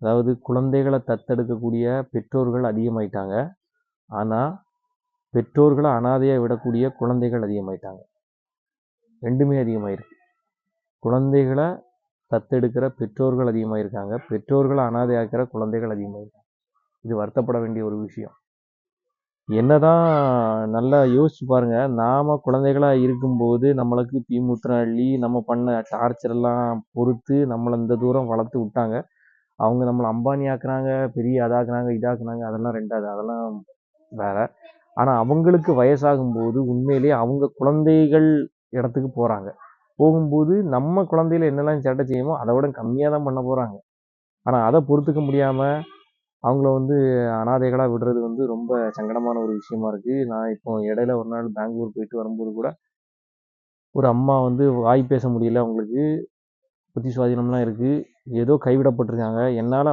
அதாவது குழந்தைகளை தத்தெடுக்கக்கூடிய பெற்றோர்கள் அதிகமாயிட்டாங்க. ஆனால் பெற்றோர்களை அனாதையாக விடக்கூடிய குழந்தைகள் அதிகமாயிட்டாங்க. ரெண்டுமே அதிகமாயிருக்கு. குழந்தைகளை தத்தெடுக்கிற பெற்றோர்கள் அதிகமாயிருக்காங்க, பெற்றோர்களை அனாதையாக்கிற குழந்தைகள் அதிகமாயிருக்காங்க. இது வருத்தப்பட வேண்டிய ஒரு விஷயம். என்னதான் நல்லா யோசிச்சு பாருங்க, நாம குழந்தைகளா இருக்கும்போது நம்மளுக்கு தீமூத்திரம் அள்ளி நம்ம பண்ண டார்ச்சர் எல்லாம் பொறுத்து நம்மளை இந்த தூரம் வளர்த்து விட்டாங்க. அவங்க நம்மளை அம்பானி ஆக்குனாங்க, பெரிய அதாக்குனாங்க இதாக்குனாங்க, அதெல்லாம் ரெண்டாவது, அதெல்லாம் வேற. ஆனா அவங்களுக்கு வயசாகும்போது உண்மையிலேயே அவங்க குழந்தைகள் இடத்துக்கு போறாங்க. போகும்போது நம்ம குழந்தையில என்னெல்லாம் சேட்டை செய்யுமோ அதை விட கம்மியாக தான் பண்ண போறாங்க. ஆனா அதை பொறுத்துக்க முடியாம அவங்கள அனாதைகளா விடுறது ரொம்ப சங்கடமான ஒரு விஷயமா இருக்கு. நான் இப்போ இடையில ஒரு நாள் பெங்களூர் போயிட்டு வரும்போது கூட ஒரு அம்மா வாய் பேச முடியல, அவங்களுக்கு புத்தி சுவாதீனம்லாம் இருக்கு, ஏதோ கைவிடப்பட்டிருக்காங்க. என்னால்